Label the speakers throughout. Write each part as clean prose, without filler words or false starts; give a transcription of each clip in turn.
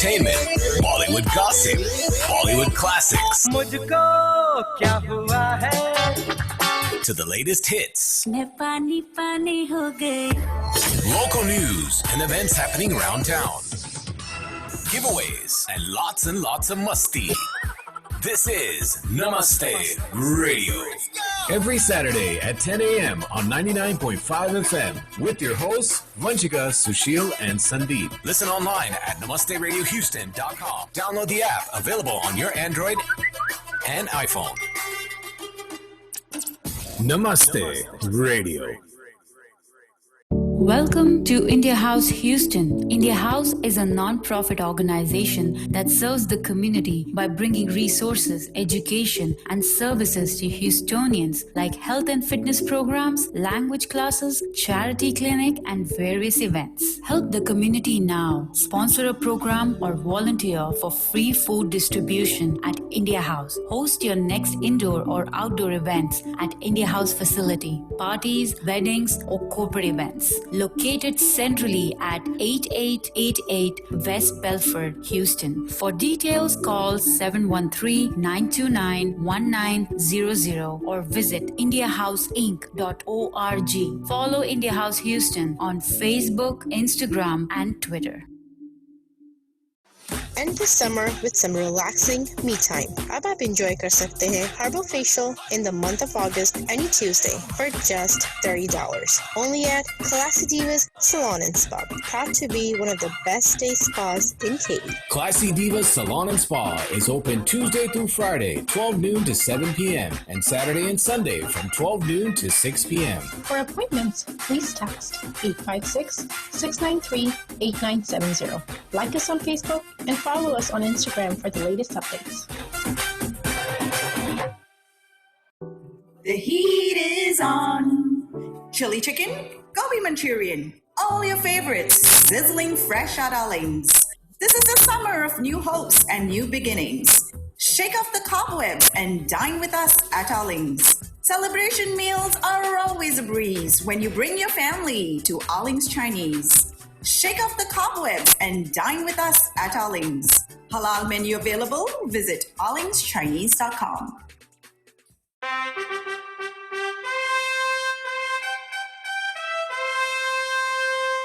Speaker 1: entertainment, Bollywood gossip, Bollywood classics,
Speaker 2: मुझको क्या हुआ है?
Speaker 1: to the latest hits,
Speaker 3: मैं पानी पानी हो गई.
Speaker 1: local news and events happening around town, giveaways, and lots of masti. This is Namaste Radio. Every Saturday at 10 a.m. on 99.5 FM with your hosts, Vanchika, Sushil, and Sandeep. Listen online at namasteradiohouston.com. Download the app, available on your Android and iPhone. Namaste Radio.
Speaker 3: Welcome to India House Houston. India House is a non-profit organization that serves the community by bringing resources, education, and services to Houstonians like health and fitness programs, language classes, charity clinic, and various events. Help the community now. Sponsor a program or volunteer for free food distribution at India House. Host your next indoor or outdoor events at India House facility, parties, weddings, or corporate events. Located centrally at 8888 West Belford, Houston. For details, call 713-929-1900 or visit indiahouseinc.org. Follow India House Houston on Facebook, Instagram, and Twitter.
Speaker 4: End the summer with some relaxing me time. अब आप enjoy कर सकते हैं herbal facial in the month of August any Tuesday for just $30. Only at Classy Divas Salon and Spa, proud to be one of the best day spas in Katy.
Speaker 1: Classy Divas Salon and Spa is open Tuesday through Friday, 12 noon to 7 p.m. and Saturday and Sunday from 12 noon to 6 p.m.
Speaker 5: For appointments, please text 856-693-8970. Like us on Facebook and follow us on Instagram for the latest updates.
Speaker 6: The heat is on. Chili chicken, gobi Manchurian, all your favorites, sizzling fresh at Allings. This is the summer of new hopes and new beginnings. Shake off the cobwebs and dine with us at Allings. Celebration meals are always a breeze when you bring your family to Allings Chinese. Shake off the cobwebs and dine with us at Allings. Halal menu available. Visit allingschinese.com.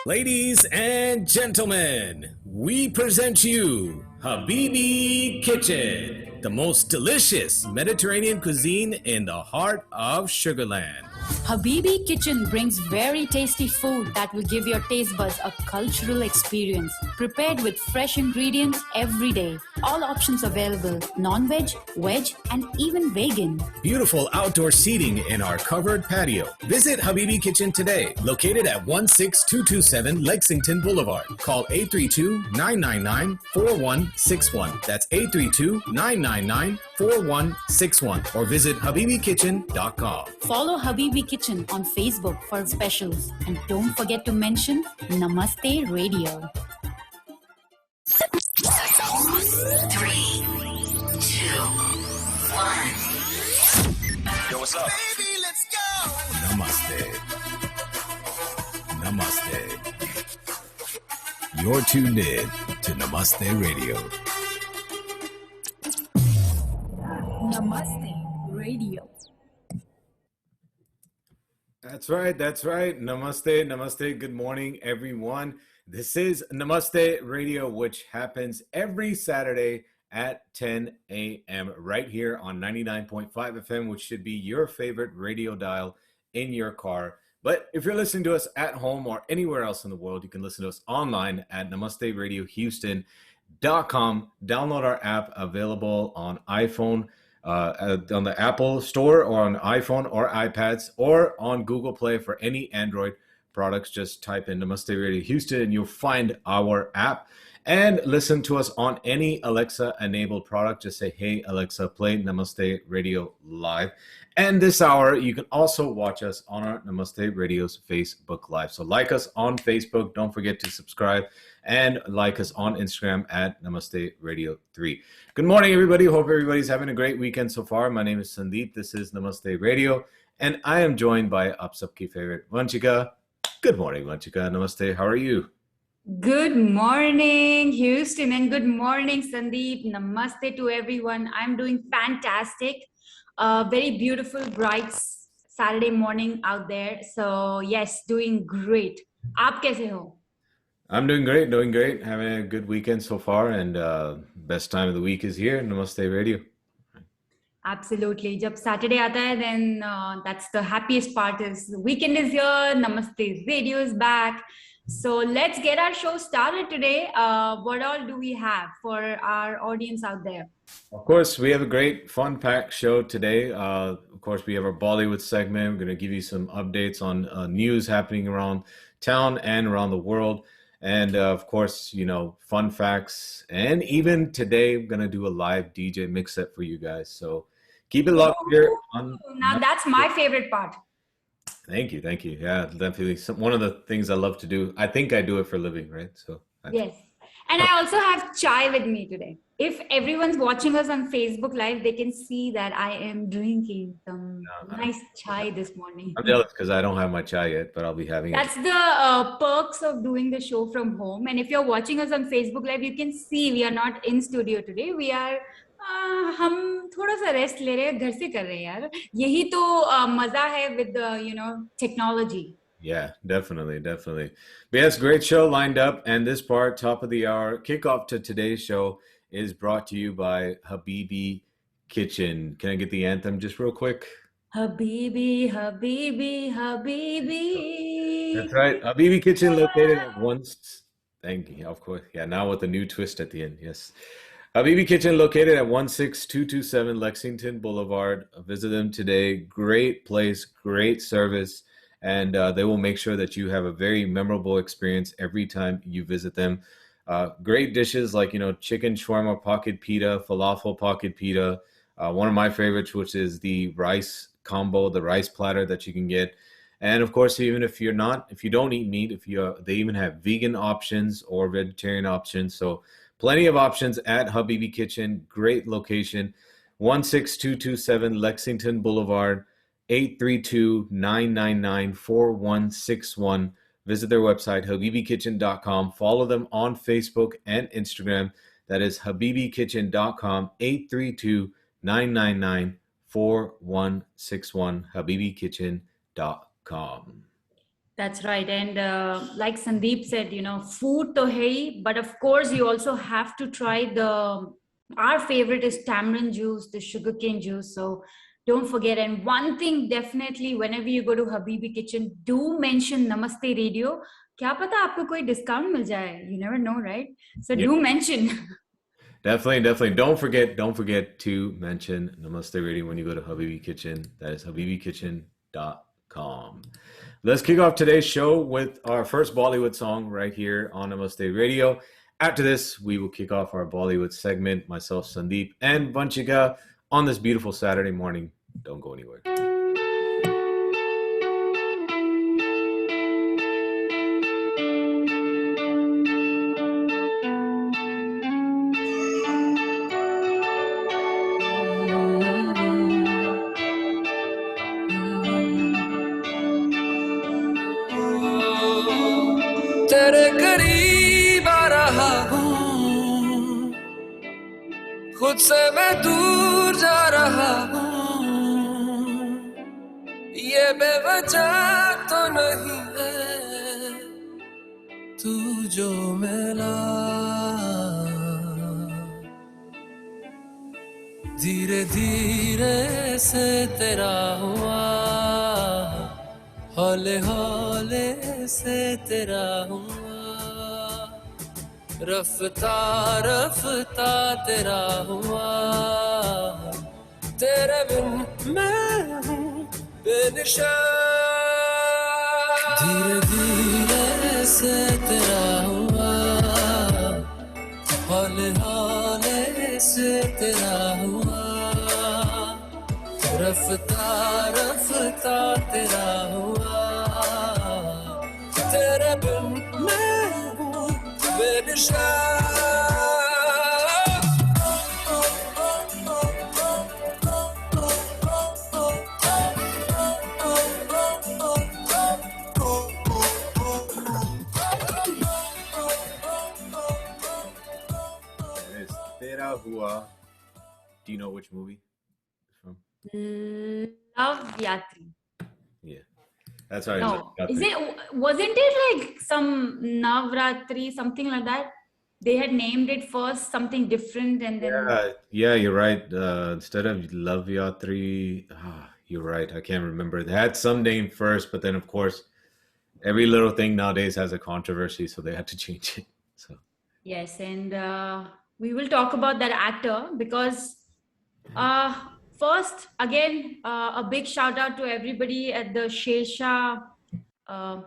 Speaker 1: Ladies and gentlemen, we present you Habibi Kitchen, the most delicious Mediterranean cuisine in the heart of Sugarland.
Speaker 3: Habibi Kitchen brings very tasty food that will give your taste buds a cultural experience. Prepared with fresh ingredients every day. All options available: non-veg, veg, and even vegan.
Speaker 1: Beautiful outdoor seating in our covered patio. Visit Habibi Kitchen today, located at 16227 Lexington Boulevard. Call 832-999-4161. That's 832-999-4161. Or visit habibikitchen.com.
Speaker 3: Follow Habibi Kitchen on Facebook for specials. And don't forget to mention Namaste Radio.
Speaker 7: 3, 2, 1.
Speaker 1: Yo, what's up?
Speaker 7: Baby, let's go.
Speaker 1: Namaste. Namaste. You're tuned in to Namaste Radio.
Speaker 3: Namaste Radio.
Speaker 8: That's right. Namaste. Good morning, everyone. This is Namaste Radio, which happens every Saturday at 10 a.m. right here on 99.5 FM, which should be your favorite radio dial in your car. But if you're listening to us at home or anywhere else in the world, you can listen to us online at namasteradiohouston.com. Download our app, available on iPhone, on the Apple Store, or on iPhone or iPads, or on Google Play for any Android products. Just type in Namaste Radio Houston and you'll find our app. And listen to us on any Alexa-enabled product. Just say, hey, Alexa, play Namaste Radio live. And this hour, you can also watch us on our Namaste Radio's Facebook Live. So like us on Facebook. Don't forget to subscribe. And like us on Instagram at Namaste Radio 3. Good morning, everybody. Hope everybody's having a great weekend so far. My name is Sandeep. This is Namaste Radio. And I am joined by Aap Sabki favorite, Vanchika. Good morning, Vanchika. Namaste. How are you?
Speaker 3: Good morning, Houston, and good morning, Sandeep. Namaste to everyone. I'm doing fantastic. Very beautiful, bright Saturday morning out there. So, yes, doing great. आप कैसे हो?
Speaker 8: I'm doing great. Having a good weekend so far, and best time of the week is here. Namaste Radio.
Speaker 3: Absolutely. जब Saturday आता है, then that's the happiest part is the weekend is here. Namaste Radio is back. So let's get our show started today. What all do we have for our audience out there?
Speaker 8: Of course, we have a great fun-packed show today. Of course, we have our Bollywood segment. We're going to give you some updates on news happening around town and around the world. And of course, fun facts. And even today, I'm going to do a live DJ mix set for you guys. So keep it locked here.
Speaker 3: Now that's my favorite part.
Speaker 8: Thank you. Yeah, definitely. One of the things I love to do. I think I do it for a living, right? So
Speaker 3: yes. And I also have chai with me today. If everyone's watching us on Facebook Live, they can see that I am drinking some nice chai this morning.
Speaker 8: I'm jealous because I don't have my chai yet, but I'll be having it.
Speaker 3: That's the perks of doing the show from home. And if you're watching us on Facebook Live, you can see we are not in studio today. We are हम थोड़ा सा rest ले रहे हैं घर से कर रहे हैं यार यही तो मजा है with the technology.
Speaker 8: Yeah, definitely. But yes, great show lined up, and this part, top of the hour, kickoff to today's show is brought to you by Habibi Kitchen. Can I get the anthem just real quick?
Speaker 3: Habibi, Habibi, Habibi.
Speaker 8: That's right. Habibi Kitchen located at Thank you, of course. Yeah, now with a new twist at the end. Yes. Habibi Kitchen located at 16227 Lexington Boulevard. Visit them today. Great place, great service. And they will make sure that you have a very memorable experience every time you visit them. Great dishes like, chicken shawarma pocket pita, falafel pocket pita. One of my favorites, which is the rice combo, the rice platter that you can get. And of course, even if you don't eat meat, they even have vegan options or vegetarian options. So plenty of options at Habibi Kitchen. Great location. 16227 Lexington Boulevard. 832-999-4161. Visit their website, habibikitchen.com. Follow them on Facebook and Instagram. That is habibikitchen.com, 832-999-4161, habibikitchen.com.
Speaker 3: That's right. And like Sandeep said, food to hai, but of course you also have to try our favorite is tamarind juice, the sugarcane juice. So don't forget. And one thing definitely, whenever you go to Habibi Kitchen, do mention Namaste Radio. क्या पता आपको कोई discount मिल जाए. You never know, right? So do mention.
Speaker 8: Definitely. Don't forget to mention Namaste Radio when you go to Habibi Kitchen. That is habibikitchen.com. Let's kick off today's show with our first Bollywood song right here on Namaste Radio. After this, we will kick off our Bollywood segment, myself, Sandeep, and Vanchika on this beautiful Saturday morning. Don't go anywhere.
Speaker 2: तेरे करीब आ रहा हूँ खुद से मैं दूर जा रहा हूँ ये बेवजह तो नहीं है तू जो मिला धीरे धीरे से तेरा हुआ हौले हौले से तेरा हुआ रफ्ता रफ्ता तेरा हुआ तेरे बिन मैं हूँ बेनिशान धीरे धीरे से तेरा हुआ हौले हौले से तेरा हुआ रफ्ता रफ्ता तेरा हुआ तेरे बिन मैं हूँ बेनिशान
Speaker 8: Hua. Do you know which movie it's from?
Speaker 9: Love Yatri.
Speaker 8: Yeah, that's right.
Speaker 9: No, wasn't it like some Navratri, something like that? They had named it first something different, and then
Speaker 8: Yeah, you're right. Instead of Love Yatri, you're right. I can't remember. They had some name first, but then of course, every little thing nowadays has a controversy, so they had to change it. So
Speaker 9: yes, and we will talk about that actor because first, again, a big shout out to everybody at the Shesha,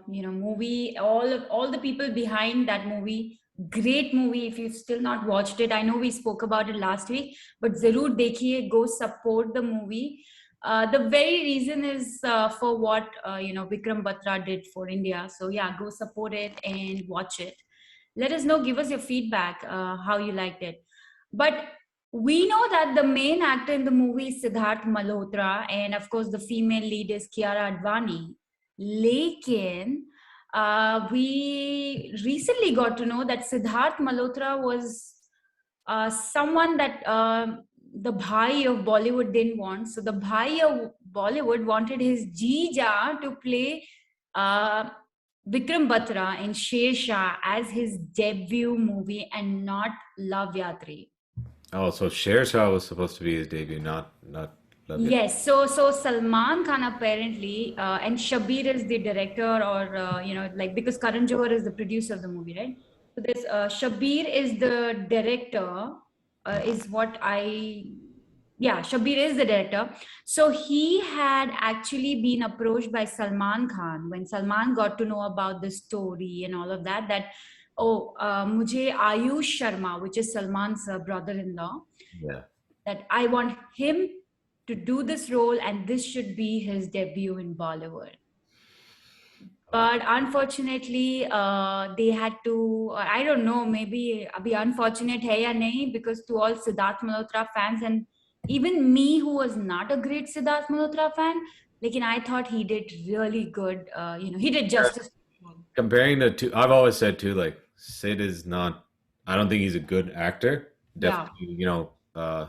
Speaker 9: movie. All the people behind that movie. Great movie. If you've still not watched it, I know we spoke about it last week, but zarur dekhiye, go support the movie. The very reason is for what Vikram Batra did for India. So yeah, go support it and watch it. Let us know. Give us your feedback. How you liked it. But we know that the main actor in the movie is Siddharth Malhotra, and of course the female lead is Kiara Advani. Lekin, we recently got to know that Siddharth Malhotra was someone that the bhai of Bollywood didn't want. So the bhai of Bollywood wanted his Jija to play Vikram Batra in Shesha as his debut movie and not Love Yatri.
Speaker 8: oh, so Sher Shah was supposed to be his debut, not Love Yatri.
Speaker 9: Yes, so Salman Khan apparently, and Shabir is the director, or because Karan Johar is the producer of the movie, right? So this Shabir is the director, Shabir is the director. So he had actually been approached by Salman Khan when Salman got to know about the story and all of that. Mujhe Ayush Sharma, which is Salman's brother-in-law, that I want him to do this role and this should be his debut in Bollywood. But unfortunately, they had to, I don't know, maybe abhi unfortunate hai ya nahi, because to all Siddharth Malhotra fans, and even me who was not a great Siddharth Malhotra fan, lekin I thought he did really good. He did justice.
Speaker 8: Comparing the two, I've always said too, like Sid is not, I don't think he's a good actor. Definitely,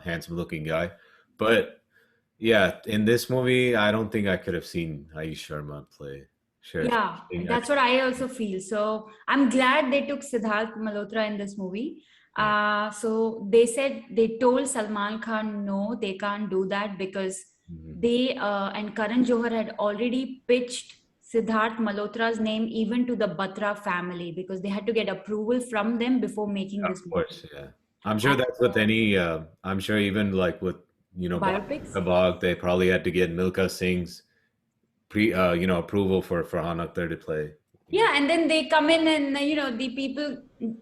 Speaker 8: handsome looking guy. But yeah, in this movie, I don't think I could have seen Ayush Sharma play. Sure.
Speaker 9: Yeah, that's what I also feel. So I'm glad they took Siddharth Malhotra in this movie. So they told Salman Khan, no, they can't do that because they and Karan Johar had already pitched Siddharth Malhotra's name even to the Batra family because they had to get approval from them before making this movie.
Speaker 8: Of course, yeah. I'm sure that's with any, I'm sure even like with,
Speaker 9: biopics?
Speaker 8: Kabag, they probably had to get Milka Singh's approval for Farhan Akhtar to play.
Speaker 9: Yeah, and then they come in and, the people,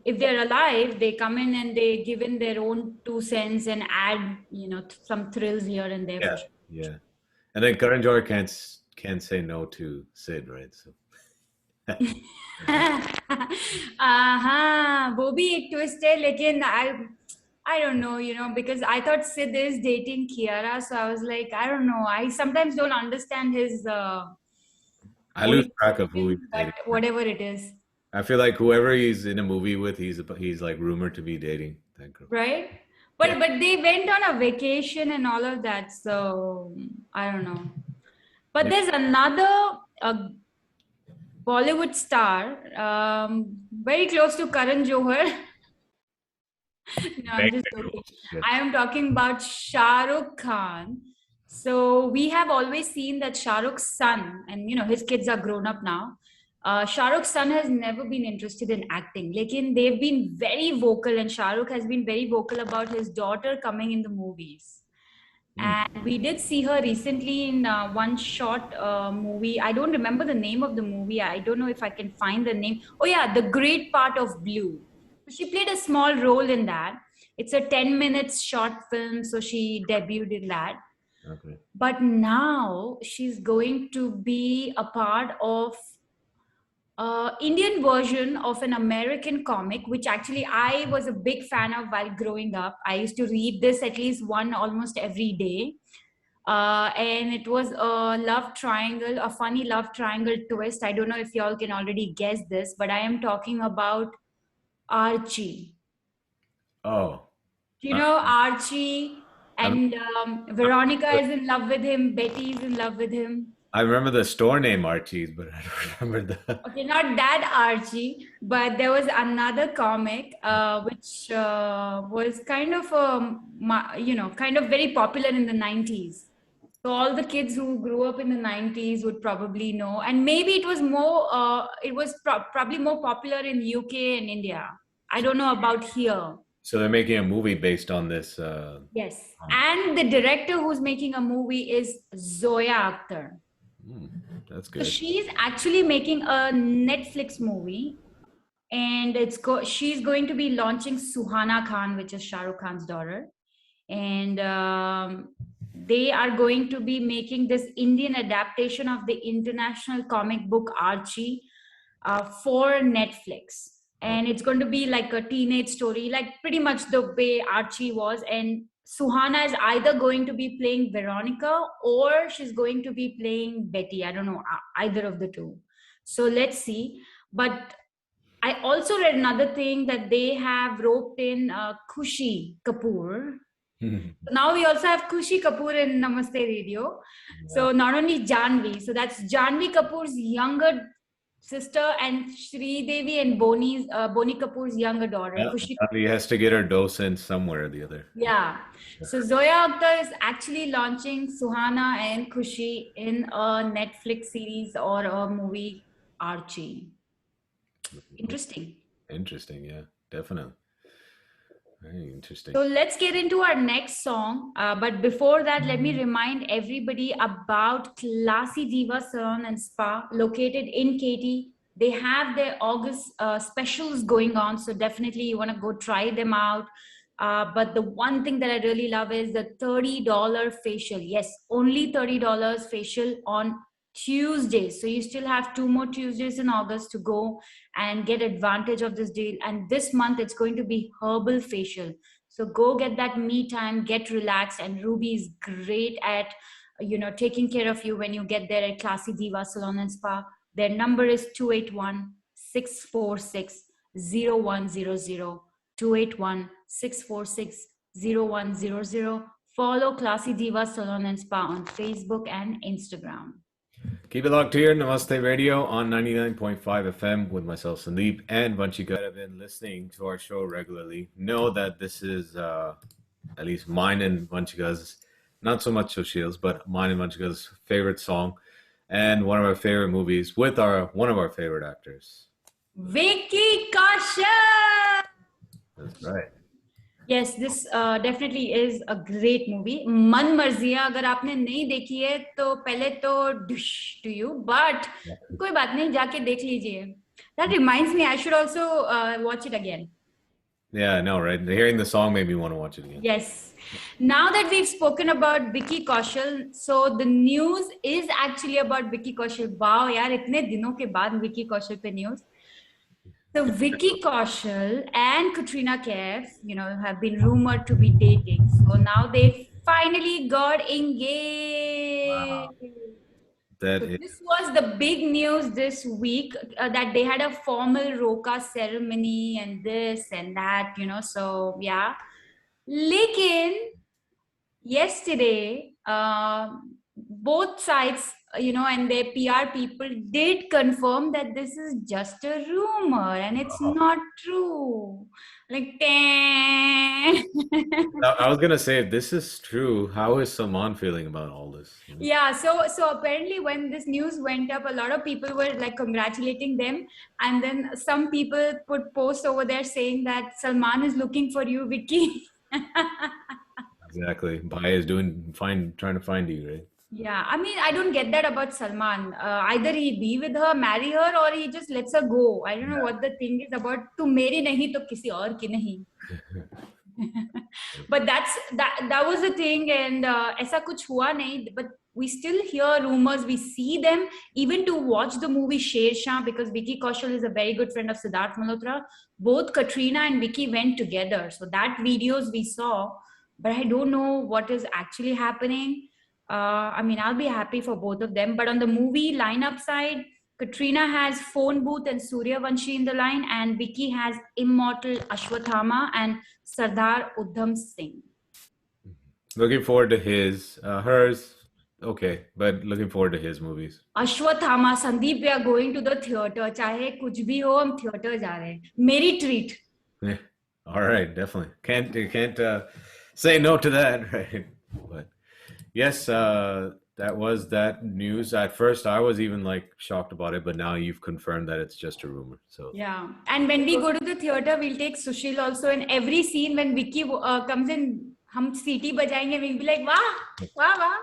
Speaker 9: if they're alive, they come in and they give in their own 2 cents and add, some thrills here and there.
Speaker 8: Yeah, yeah. And then Karan Johar can't say no to Sid, right? So.
Speaker 9: वो भी एक twist है, लेकिन I don't know, because I thought Sid is dating Kiara, so I was like, I don't know. I sometimes don't understand his.
Speaker 8: I lose track of who he's dating.
Speaker 9: Whatever it is.
Speaker 8: I feel like whoever he's in a movie with, he's like rumored to be dating that girl.
Speaker 9: Right, but they went on a vacation and all of that, so I don't know. But there's another Bollywood star, very close to Karan Johar. No, I'm just joking. I am talking about Shah Rukh Khan. So we have always seen that Shah Rukh's son, and his kids are grown up now. Shah Rukh's son has never been interested in acting. Lekin they've been very vocal, and Shah Rukh has been very vocal about his daughter coming in the movies. And we did see her recently in one short movie. I don't remember the name of the movie. I don't know if I can find the name. Oh yeah, The Great Part of Blue. She played a small role in that. It's a 10 minutes short film, so she debuted in that.
Speaker 8: Okay.
Speaker 9: But now she's going to be a part of Indian version of an American comic, which actually I was a big fan of while growing up. I used to read this at least one almost every day. And it was a love triangle, a funny love triangle twist. I don't know if y'all can already guess this, but I am talking about Archie.
Speaker 8: Oh,
Speaker 9: You know, Archie
Speaker 8: I'm-
Speaker 9: and Veronica is in love with him. Betty is in love with him.
Speaker 8: I remember the store name Archie's, but I don't remember the.
Speaker 9: Okay, not that Archie, but there was another comic which was kind of, kind of very popular in the 90s. So all the kids who grew up in the 90s would probably know. And maybe it was more, probably more popular in UK and India. I don't know about here.
Speaker 8: So they're making a movie based on this.
Speaker 9: Yes. And the director who's making a movie is Zoya Akhtar.
Speaker 8: That's
Speaker 9: So
Speaker 8: good.
Speaker 9: she's actually making a Netflix movie, and she's going to be launching Suhana Khan, which is Shah Rukh Khan's daughter, and they are going to be making this Indian adaptation of the international comic book Archie for Netflix. And it's going to be like a teenage story, like pretty much the way Archie was. And Suhana is either going to be playing Veronica or she's going to be playing Betty. I don't know, either of the two. So let's see. But I also read another thing that they have roped in Khushi Kapoor. Now we also have Khushi Kapoor in Namaste Radio. Yeah. So not only Janvi, so that's Janvi Kapoor's younger sister and Sridevi and Boni Kapoor's younger daughter.
Speaker 8: Yeah, He has to get her dose in somewhere or the other.
Speaker 9: Yeah. So Zoya Akhtar is actually launching Suhana and Khushi in a Netflix series or a movie, Archie. Interesting.
Speaker 8: Interesting, yeah, definitely. Very interesting.
Speaker 9: So let's get into our next song. But before that, let me remind everybody about Classy Diva Salon and Spa located in Katy. They have their August specials going on. So definitely you want to go try them out. But the one thing that I really love is the $30 facial. Yes, only $30 facial on Tuesdays. So you still have 2 more Tuesdays in August to go and get advantage of this deal. And this month it's going to be herbal facial. So go get that me time, get relaxed. And Ruby is great at, taking care of you when you get there at Classy Diva Salon and Spa. Their number is 281-646-0100. 281-646-0100. Follow Classy Diva Salon and Spa on Facebook and Instagram.
Speaker 8: Keep it locked here, Namaste Radio on 99.5 FM with myself, Sandeep, and Vanchika. That have been listening to our show regularly know that this is at least mine and Vanchika's, not so much Sushil's, but mine and Vanchika's favorite song and one of our favorite movies with one of our favorite actors.
Speaker 9: Vicky Kaushal!
Speaker 8: That's right.
Speaker 9: Yes, this definitely is a great movie. Man Marziya, अगर आपने नहीं देखी है तो पहले तो dush to you, but कोई बात नहीं, जाके देख लीजिए. That reminds me, I should also watch it again.
Speaker 8: Yeah, I know, right? Hearing the song made me want to watch it again.
Speaker 9: Yes. Now that we've spoken about Vicky Kaushal, so the news is actually about Vicky Kaushal. Wow, यार इतने दिनों के बाद Vicky Kaushal पे news. So Vicky Kaushal and Katrina Kaif, have been rumored to be dating. So now they finally got engaged.
Speaker 8: Wow.
Speaker 9: This was the big news this week, that they had a formal Roka ceremony and this and that, so yeah. Lekin, yesterday, both sides, and their PR people did confirm that this is just a rumor and it's not true. Like, I
Speaker 8: was gonna say, if this is true, how is Salman feeling about all this?
Speaker 9: Yeah, so apparently when this news went up, a lot of people were like congratulating them, and then some people put posts over there saying that Salman is looking for you, Vicky.
Speaker 8: Exactly. Bhai is trying to find you, right?
Speaker 9: Yeah, I mean, I don't get that about Salman. Either he be with her, marry her, or he just lets her go. I don't know what the thing is about. Tu meri nahi to kisi aur ki nahi. But that was the thing, and aisa kuch hua nahi. But we still hear rumors. We see them even to watch the movie Sher Shah, because Vicky Kaushal is a very good friend of Siddharth Malhotra. Both Katrina and Vicky went together. So that videos we saw, but I don't know what is actually happening. I mean, I'll be happy for both of them. But on the movie lineup side, Katrina has Phone Booth and Suryavanshi in the line, and Vicky has Immortal Ashwathama and Sardar Udham Singh.
Speaker 8: Looking forward to his, hers. Okay, but looking forward to his movies.
Speaker 9: Ashwathama, Sandeep, we are going to the theater. चाहे कुछ भी हो, हम theater जा रहे हैं. मेरी treat.
Speaker 8: Yeah. All right, definitely. Can't say no to that, right? But yes, that was that news. At first, I was even like shocked about it, but now you've confirmed that it's just a rumor. So
Speaker 9: yeah, and when we go to the theater, we'll take Sushil also. In every scene, when Vicky comes in, हम सीटी बजाएंगे. We'll be like, वाह, वाह, वाह.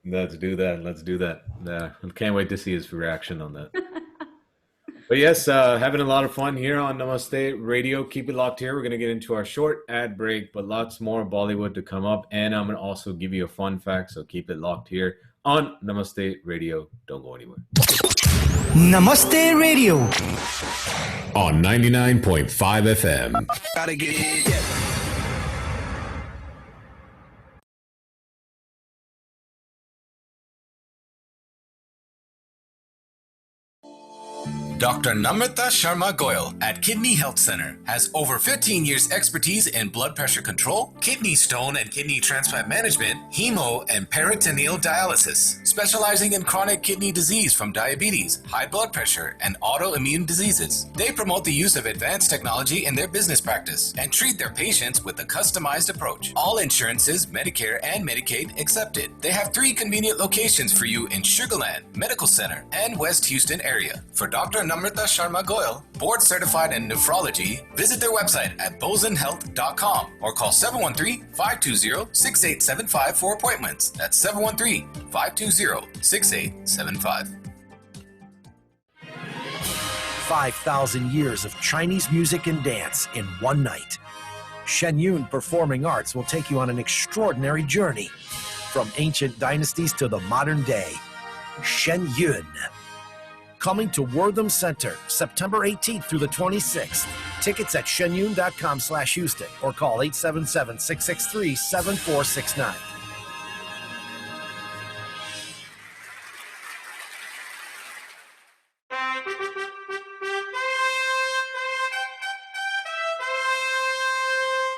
Speaker 8: Let's do that. Let's do that. Yeah, I can't wait to see his reaction on that. But yes, having a lot of fun here on Namaste Radio. Keep it locked here. We're going to get into our short ad break, but lots more Bollywood to come up. And I'm going to also give you a fun fact, so keep it locked here on Namaste Radio. Don't go anywhere.
Speaker 10: Namaste Radio.
Speaker 1: On 99.5 FM.
Speaker 10: Gotta get it.
Speaker 1: Dr. Namrata Sharma Goyal at Kidney Health Center has over 15 years expertise in blood pressure control, kidney stone and kidney transplant management, hemo and peritoneal dialysis, specializing in chronic kidney disease from diabetes, high blood pressure, and autoimmune diseases. They promote the use of advanced technology in their business practice and treat their patients with a customized approach. All insurances, Medicare and Medicaid accepted. They have 3 convenient locations for you in Sugar Land, Medical Center, and West Houston area. For Dr. Namrata Sharma Goyal, board certified in nephrology, visit their website at bozenhealth.com or call 713-520-6875 for appointments. That's 713-520-6875.
Speaker 10: 5,000 years of Chinese music and dance in one night. Shen Yun Performing Arts will take you on an extraordinary journey from ancient dynasties to the modern day. Shen Yun. Coming to Wortham Center, September 18th through the 26th. Tickets at shenyun.com/Houston or call 877-663-7469.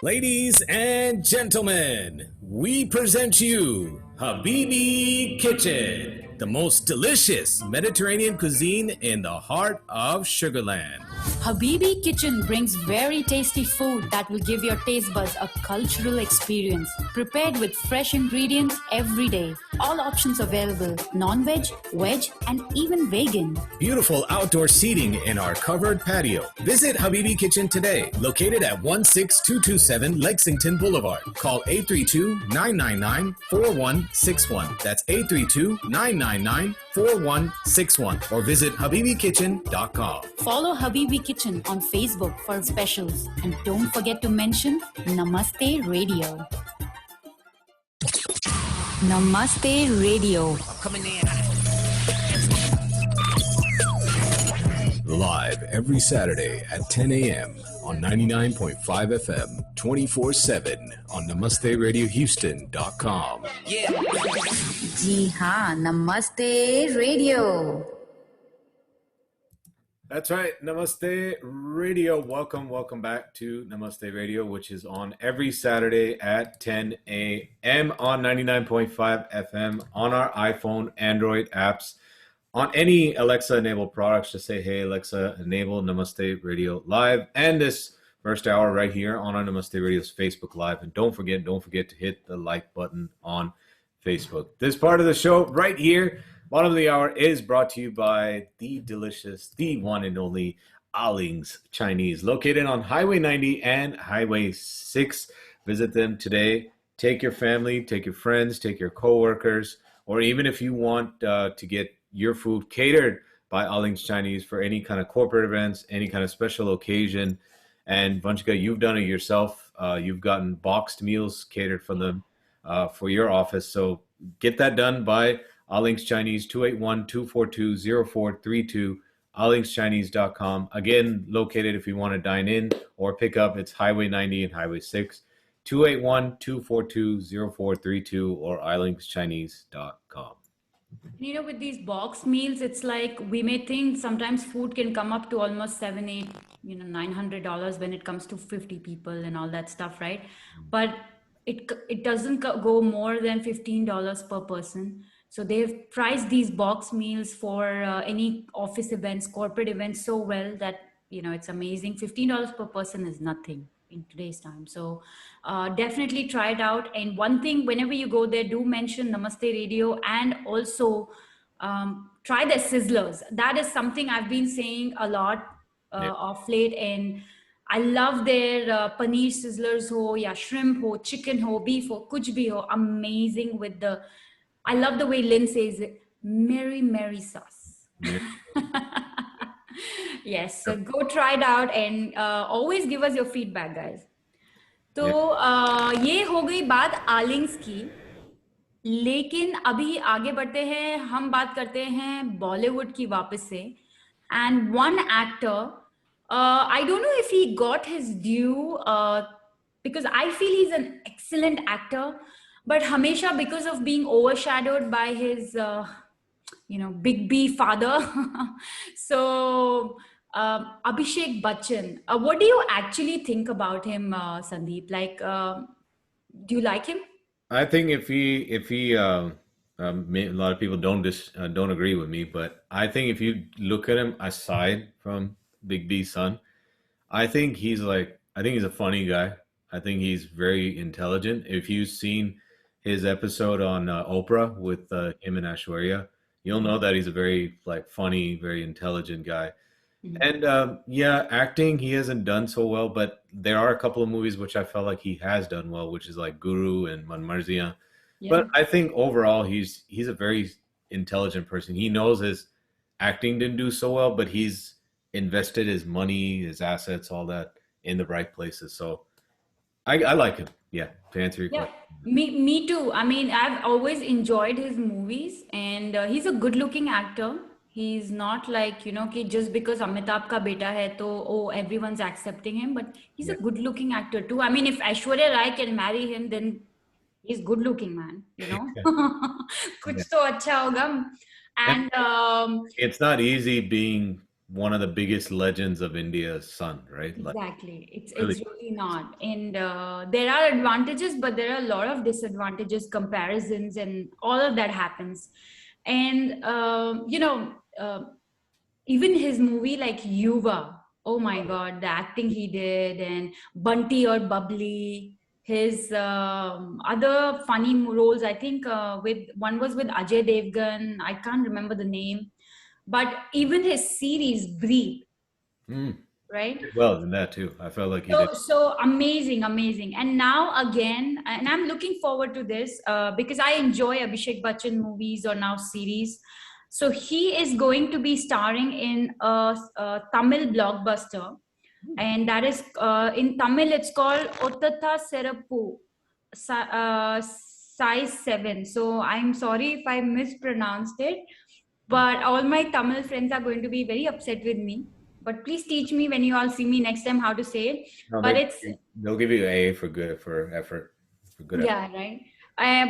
Speaker 1: Ladies and gentlemen, we present you Habibi Kitchen, the most delicious Mediterranean cuisine in the heart of Sugarland.
Speaker 3: Habibi Kitchen brings very tasty food that will give your taste buds a cultural experience. Prepared with fresh ingredients every day. All options available: non-veg, veg, and even vegan.
Speaker 1: Beautiful outdoor seating in our covered patio. Visit Habibi Kitchen today, located at 16227 Lexington Boulevard. Call 832-999-4161. That's 832-999-4161. Or visit habibikitchen.com.
Speaker 3: Follow Habibi Kitchen on Facebook for specials. And don't forget to mention Namaste Radio. Namaste Radio.
Speaker 10: Coming in.
Speaker 1: Live every Saturday at 10 a.m. on 99.5 FM, 24/7 on NamasteRadioHouston.com.
Speaker 10: Yeah.
Speaker 3: Ji haan, Namaste Radio.
Speaker 8: That's right, Namaste Radio. Welcome back to Namaste Radio, which is on every Saturday at 10 a.m. on 99.5 FM on our iPhone, Android apps, on any Alexa-enabled products. Just say, hey, Alexa, enable Namaste Radio Live. And this first hour right here on our Namaste Radio's Facebook Live. And don't forget to hit the like button on Facebook. This part of the show right here, bottom of the hour, is brought to you by the delicious, the one and only Aling's Chinese, located on Highway 90 and Highway 6. Visit them today. Take your family, take your friends, take your coworkers, or even if you want to get your food catered by Aling's Chinese for any kind of corporate events, any kind of special occasion. And Vanchika, you've done it yourself. You've gotten boxed meals catered from them for your office. So get that done by Aling's Chinese, 281-242-0432, alingschinese.com. Again, located if you want to dine in or pick up, it's Highway 90 and Highway 6, 281-242-0432 or alingschinese.com.
Speaker 9: You know, with these box meals, it's like we may think sometimes food can come up to almost 7, 8, $900 when it comes to 50 people and all that stuff, right? But it doesn't go more than $15 per person. So they've priced these box meals for any office events, corporate events so well that it's amazing. $15 per person is nothing in today's time. So definitely try it out. And one thing, whenever you go there, do mention Namaste Radio, and also try the sizzlers. That is something I've been saying a lot of late. And I love their paneer sizzlers ho, ya shrimp ho, chicken ho, beef ho, kuch bhi ho. Amazing with the, I love the way Lynn says it, Mary Mary sauce. Yes, so go try it out and always give us your feedback, guys. तो ये हो गई बात आलिंग्स की, लेकिन अभी आगे बढ़ते हैं, हम बात करते हैं बॉलीवुड की वापस से. And one actor, I don't know if he got his due, because I feel he's an excellent actor, but हमेशा because of being overshadowed by his Big B father. So Abhishek Bachchan, what do you actually think about him, Sandeep? Like, do you like him?
Speaker 8: I think if he a lot of people don't agree with me, but I think if you look at him aside from Big B's son, I think he's a funny guy. I think he's very intelligent. If you've seen his episode on Oprah with him and Aishwarya, you'll know that he's a very funny, very intelligent guy. And acting, he hasn't done so well, but there are a couple of movies which I felt like he has done well, which is like Guru and Man Marziyan. Yeah. But I think overall he's a very intelligent person. He knows his acting didn't do so well, but he's invested his money, his assets, all that in the right places. So I like him. Yeah, to answer your question.
Speaker 9: Me too. I mean, I've always enjoyed his movies, and he's a good-looking actor. He's not like, कि just because Amitabh ka beta hai, to everyone's accepting him, but he's a good-looking actor too. I mean, if Aishwarya Rai can marry him, then he's good-looking, man. Kuch to acha hoga. And
Speaker 8: it's not easy being one of the biggest legends of India's son, right?
Speaker 9: Exactly. It's really not. And there are advantages, but there are a lot of disadvantages, comparisons, and all of that happens. And, even his movie like Yuva, oh my God, the acting he did, and Bunty or Bubbly, his other funny roles, I think one was with Ajay Devgan, I can't remember the name, but even his series Breathe, right?
Speaker 8: Well, in that too, I felt like he did.
Speaker 9: So amazing. And now again, and I'm looking forward to this because I enjoy Abhishek Bachchan movies or now series. So he is going to be starring in a Tamil blockbuster, and that is in Tamil it's called Ottatha Serappu, size 7. So I'm sorry if I mispronounced it, but all my Tamil friends are going to be very upset with me. But please teach me when you all see me next time how to say it.
Speaker 8: No,
Speaker 9: but
Speaker 8: they'll give you an A for effort.
Speaker 9: Yeah, right.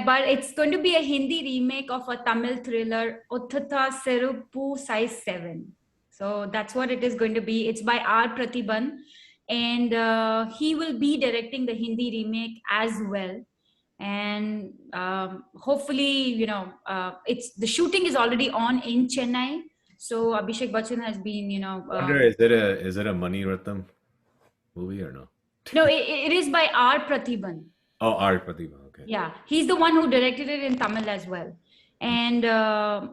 Speaker 9: But it's going to be a Hindi remake of a Tamil thriller, Othatha Seruppu size 7. So that's what it is going to be. It's by R. Pratibhan, and he will be directing the Hindi remake as well. And hopefully, it's the shooting is already on in Chennai. So Abhishek Bachchan has been,
Speaker 8: is it a Mani Ratnam movie or no?
Speaker 9: No, it is by R. Pratibhan.
Speaker 8: Oh, R. Pratibhan, okay.
Speaker 9: Yeah, he's the one who directed it in Tamil as well. And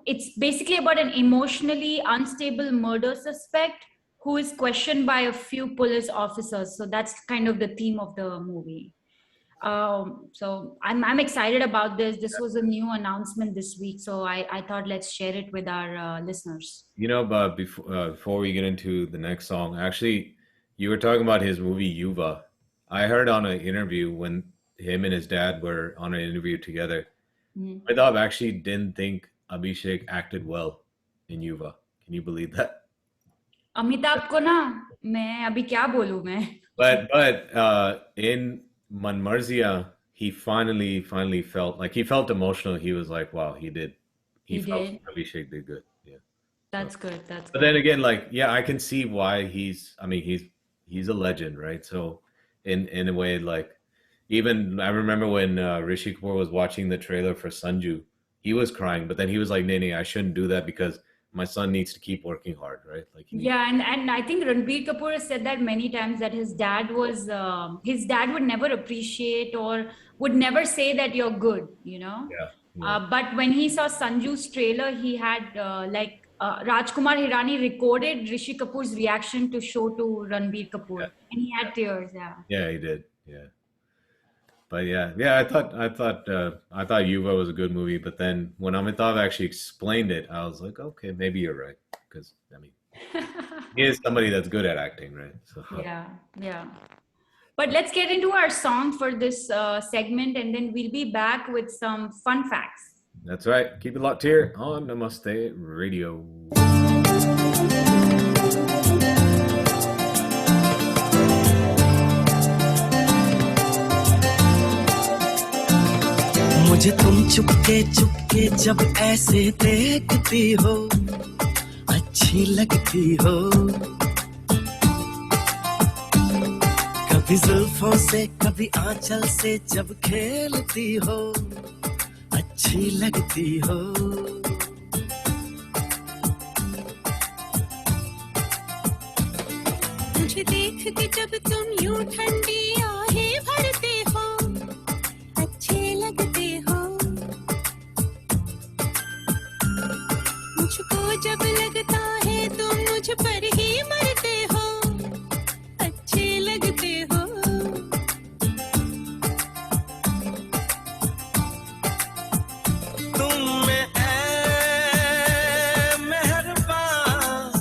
Speaker 9: it's basically about an emotionally unstable murder suspect who is questioned by a few police officers. So that's kind of the theme of the movie. So I'm excited about this. This was a new announcement this week, so I thought let's share it with our listeners.
Speaker 8: But before we get into the next song, actually, you were talking about his movie Yuva. I heard on an interview when him and his dad were on an interview together. Amitabh actually didn't think Abhishek acted well in Yuva. Can you believe that?
Speaker 9: Amitabh ko na, main abhi kya bolu main.
Speaker 8: But in Man Marziyan, he finally felt emotional. He was like, wow, he did
Speaker 9: He
Speaker 8: felt
Speaker 9: did.
Speaker 8: Abhishek did good. Yeah.
Speaker 9: That's good. That's
Speaker 8: But
Speaker 9: good.
Speaker 8: then again, like, yeah, I can see why he's a legend, right? So in a way, like, even I remember when Rishi Kapoor was watching the trailer for Sanju, he was crying, but then he was like, "Nee, I shouldn't do that because my son needs to keep working hard, right?" Like,
Speaker 9: Yeah, and I think Ranbir Kapoor has said that many times that his dad would never appreciate or would never say that you're good, you know.
Speaker 8: Yeah.
Speaker 9: But when he saw Sanju's trailer, he had Rajkumar Hirani recorded Rishi Kapoor's reaction to show to Ranbir Kapoor, and he had tears. Yeah.
Speaker 8: Yeah, he did. Yeah. But yeah, I thought Yuva was a good movie, but then when Amitabh actually explained it, I was like, okay, maybe you're right, because I mean, he is somebody that's good at acting, right? So
Speaker 9: Yeah. But let's get into our song for this segment, and then we'll be back with some fun facts.
Speaker 8: That's right. Keep it locked here on Namaste Radio.
Speaker 11: मुझे तुम चुपके चुपके जब ऐसे देखती हो अच्छी लगती हो कभी जुल्फों से कभी आंचल से जब खेलती हो अच्छी लगती हो
Speaker 12: मुझे देख के जब तुम यूं ठंडी आहें भरते हो अच्छे लगते हो मुझको जब लगता है तुम मुझ पर ही मरते हो अच्छे लगते हो
Speaker 11: तुम में ऐ मेहरबान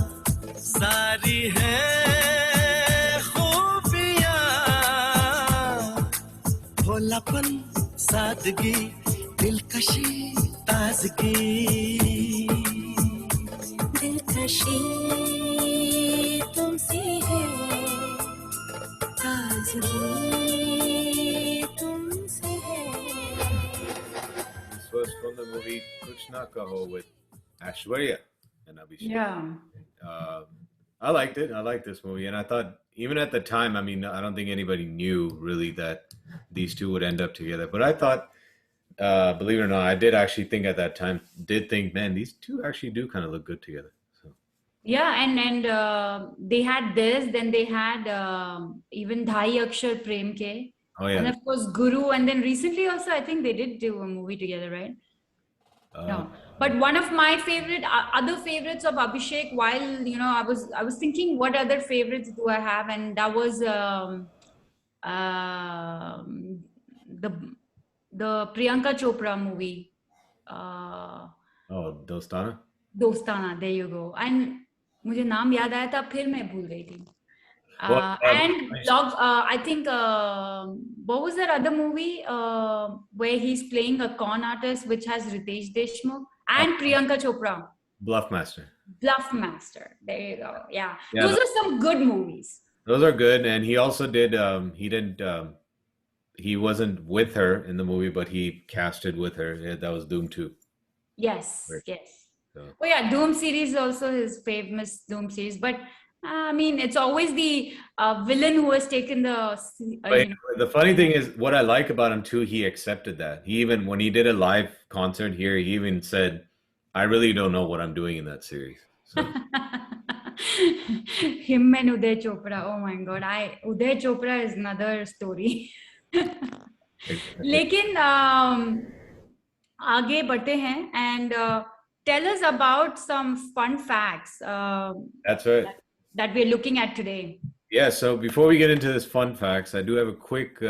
Speaker 11: सारी है खूबियां भोलापन सादगी दिलकशी ताजगी
Speaker 12: दिलकशी तुमसे है ताजगी तुमसे है
Speaker 8: This was from the movie Kuch Na Kaho with Aishwarya and Abhishek.
Speaker 9: Yeah.
Speaker 8: I liked it. I liked this movie, and I thought even at the time, I mean, I don't think anybody knew really that these two would end up together. But I thought, believe it or not, I did actually think at that time, man, these two actually do kind of look good together. So.
Speaker 9: Yeah, and they had this, then they had even Dhai Akshar Prem Ke.
Speaker 8: Oh yeah.
Speaker 9: And of course Guru, and then recently also I think they did do a movie together, right? No. But one of my other favorites of Abhishek, while you know, I was thinking what other favorites do I have, and that was the Priyanka Chopra movie.
Speaker 8: Dostana.
Speaker 9: Dostana, there you go. And मुझे नाम याद आया था फिर मैं भूल गई थी. I think what was that other movie where he's playing a con artist which has Ritesh Deshmukh and Priyanka Chopra?
Speaker 8: Bluff Master.
Speaker 9: There you go. Yeah. Those are some good movies.
Speaker 8: Those are good, and he also did. He wasn't with her in the movie, but he casted with her. Yeah, that was Doom 2.
Speaker 9: Yes.
Speaker 8: Right.
Speaker 9: Yes.
Speaker 8: So.
Speaker 9: Oh yeah, Doom series also his famous Doom series, but. I mean, it's always the villain who has taken the.
Speaker 8: The funny thing is, what I like about him too, he accepted that. He even, when he did a live concert here, he even said, "I really don't know what I'm doing in that series." So.
Speaker 9: Him and Uday Chopra. Oh my God, Uday Chopra is another story. लेकिन आगे बढ़ते हैं and tell us about some fun facts.
Speaker 8: That's right.
Speaker 9: That we're looking at today.
Speaker 8: Yeah, so before we get into this fun facts, I do have a quick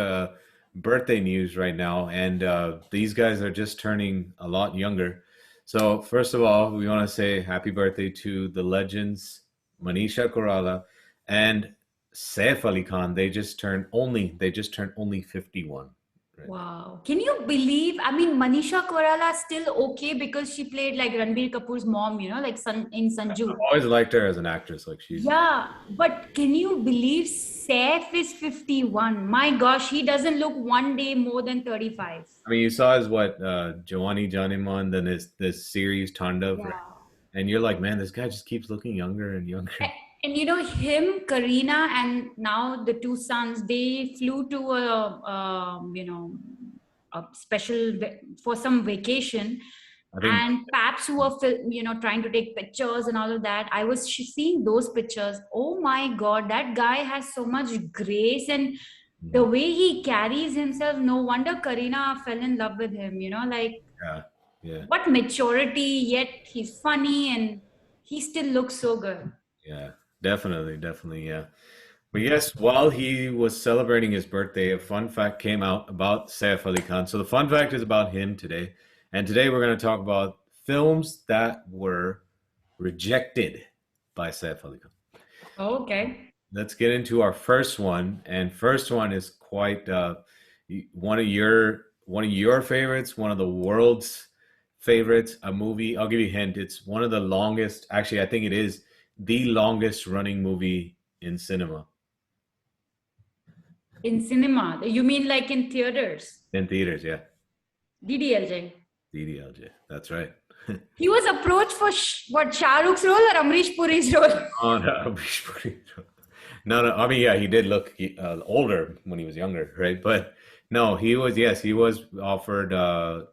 Speaker 8: birthday news right now, and these guys are just turning a lot younger. So first of all, we want to say happy birthday to the legends Manisha Koirala and Saif Ali Khan. They just turned only 51. Right.
Speaker 9: Wow. Can you believe? I mean, Manisha Koirala is still okay because she played like Ranbir Kapoor's mom, like in Sanju.
Speaker 8: I've always liked her as an actress. Like she's.
Speaker 9: Yeah, but can you believe Saif is 51? My gosh, he doesn't look one day more than 35.
Speaker 8: I mean, you saw his Jawani Janiman, then this series Tandav, right? And you're like, man, this guy just keeps looking younger and younger.
Speaker 9: And him, Karina, and now the two sons, they flew to a special for some vacation. And paps who were, trying to take pictures and all of that. I was seeing those pictures. Oh my God, that guy has so much grace and the way he carries himself. No wonder Karina fell in love with him.
Speaker 8: Yeah.
Speaker 9: What maturity, yet he's funny and he still looks so good.
Speaker 8: Yeah, definitely, yeah. But yes, while he was celebrating his birthday, a fun fact came out about Saif Ali Khan. So the fun fact is about him today. And today we're going to talk about films that were rejected by Saif Ali Khan.
Speaker 9: Okay.
Speaker 8: Let's get into our first one. And first one is quite one of your favorites, one of the world's favorites, a movie. I'll give you a hint. It's one of the longest, actually, I think it is the longest running movie in cinema.
Speaker 9: In cinema? You mean like in theaters?
Speaker 8: In theaters, yeah.
Speaker 9: DDLJ.
Speaker 8: DDLJ, that's right.
Speaker 9: He was approached for what, Shah Rukh's role or Amrish Puri's role?
Speaker 8: Oh, no, Amrish Puri's role. No, I mean, yeah, he did look older when he was younger, right? But no, he was offered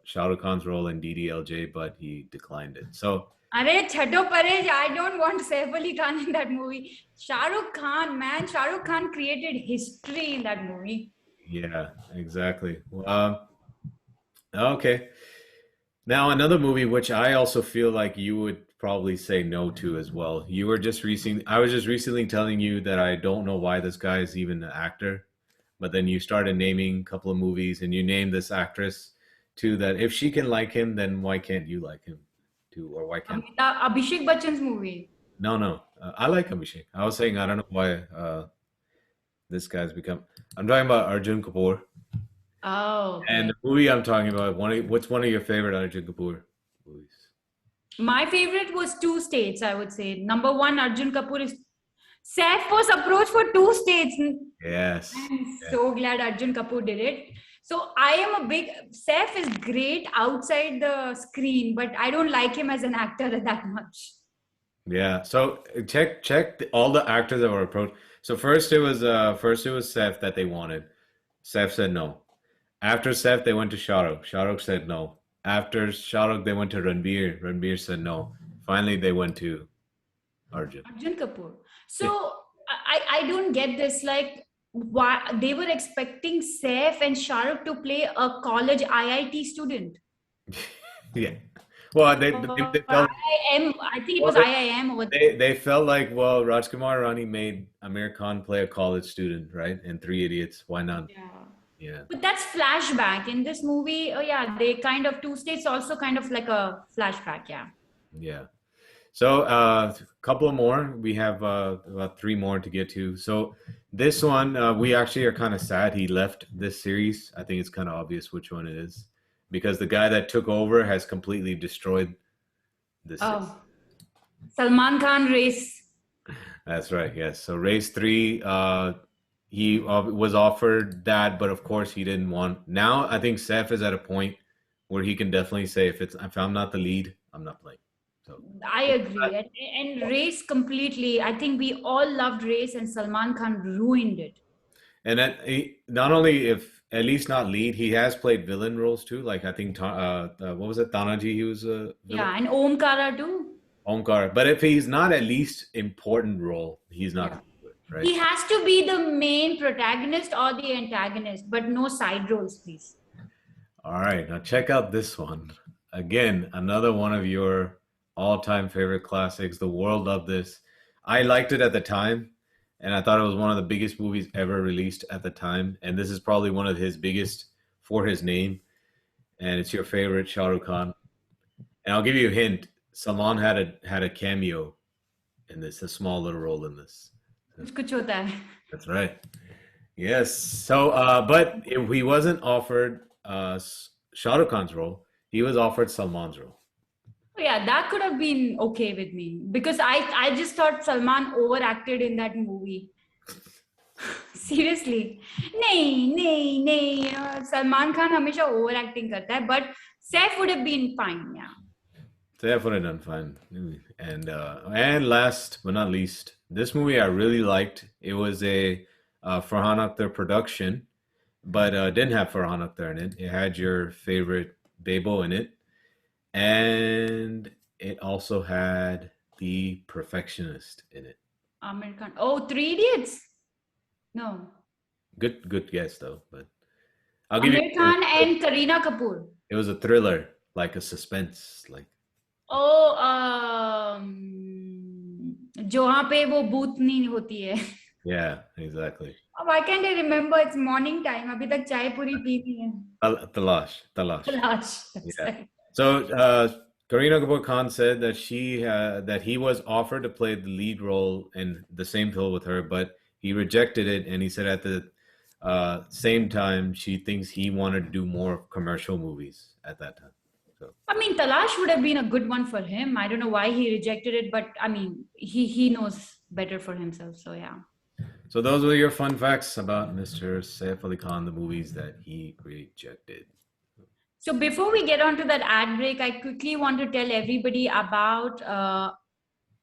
Speaker 8: Shah Rukh Khan's role in DDLJ, but he declined it. So,
Speaker 9: Arey, chhado pare, I don't want Saif Ali Khan in that movie. Shah Rukh Khan, man, Shah Rukh Khan created history in that movie.
Speaker 8: Yeah, exactly. Okay. Now, another movie which I also feel like you would probably say no to as well. I was just recently telling you that I don't know why this guy is even an actor, but then you started naming a couple of movies and you named this actress too, that if she can like him, then why can't you like him too? Or why can't
Speaker 9: Abhishek Bachchan's movie?
Speaker 8: No. I like Abhishek. I was saying, I don't know why this guy's I'm talking about Arjun Kapoor.
Speaker 9: Oh. Okay.
Speaker 8: And the movie I'm talking about, what's one of your favorite Arjun Kapoor movies?
Speaker 9: My favorite was Two States, I would say. Number one, Arjun Kapoor is... Saif was approached for Two States.
Speaker 8: Yes.
Speaker 9: I'm so glad Arjun Kapoor did it. So I am Saif is great outside the screen, but I don't like him as an actor that much.
Speaker 8: Yeah. So check all the actors that were approached. So first it was Saif that they wanted. Saif said no. After Saif, they went to Shah Rukh. Shah Rukh said no. After Shah Rukh, they went to Ranbir. Ranbir said no. Finally, they went to Arjun
Speaker 9: Kapoor. So I don't get this. Like, why they were expecting Saif and Shah Rukh to play a college IIT student?
Speaker 8: Yeah. Well, they felt,
Speaker 9: I think it was IIM over there.
Speaker 8: They felt like, well, Rajkumar Rani made Amir Khan play a college student, right? In Three Idiots. Why not? Yeah.
Speaker 9: But that's flashback. In this movie, they kind of Two States also kind of like a flashback,
Speaker 8: Yeah. So a couple more. We have about three more to get to. So this one, we actually are kind of sad he left this series. I think it's kind of obvious which one it is, because the guy that took over has completely destroyed this.
Speaker 9: Oh, Salman Khan Race.
Speaker 8: That's right. Yes. So Race 3, he was offered that, but of course he didn't want. Now I think Saif is at a point where he can definitely say, if I'm not the lead, I'm not playing. So
Speaker 9: I agree. And Race completely. I think we all loved Race, and Salman Khan ruined it.
Speaker 8: And that not only at least not lead, he has played villain roles too. Like I think what was it, Tanaji? He was a villain.
Speaker 9: And Omkara too.
Speaker 8: Omkara, but if he's not at least important role, he's not. Right.
Speaker 9: He has to be the main protagonist or the antagonist, but no side roles, please.
Speaker 8: All right, now check out this one. Again, another one of your all-time favorite classics. The world loved this. I liked it at the time, and I thought it was one of the biggest movies ever released at the time. And this is probably one of his biggest for his name. And it's your favorite, Shah Rukh Khan. And I'll give you a hint. Salman had a cameo in this, a small little role in this.
Speaker 9: Kuch hota hai.
Speaker 8: That's right. Yes. So, but if he wasn't offered Shah Rukh Khan's role, he was offered Salman's role.
Speaker 9: Yeah, that could have been okay with me because I just thought Salman overacted in that movie. Seriously, नहीं, Salman Khan हमेशा overacting करता है, but Saif would have been fine, yeah.
Speaker 8: Saif would have done fine. And last but not least, this movie I really liked. It was a Farhan Akhtar production, but didn't have Farhan Akhtar in it. It had your favorite Bebo in it. And it also had The Perfectionist in it.
Speaker 9: Amir Khan. Oh, Three Idiots? No.
Speaker 8: Good guess though, but
Speaker 9: I'll give Amir Khan and Kareena Kapoor.
Speaker 8: It was a thriller, like a suspense, like.
Speaker 9: Oh, जहाँ पे वो भूतनी होती है.
Speaker 8: Yeah, exactly.
Speaker 9: Why can't I remember? It's morning time. अभी तक चाय पूरी P नहीं है.
Speaker 8: Talash.
Speaker 9: That's
Speaker 8: yeah.
Speaker 9: right.
Speaker 8: So Kareena Kapoor Khan said that that he was offered to play the lead role in the same film with her, but he rejected it, and he said at the same time she thinks he wanted to do more commercial movies at that time. So
Speaker 9: I mean, Talash would have been a good one for him. I don't know why he rejected it, but I mean, he knows better for himself. So yeah.
Speaker 8: So those were your fun facts about Mr. Saif Ali Khan, the movies that he rejected.
Speaker 9: So before we get on to that ad break, I quickly want to tell everybody about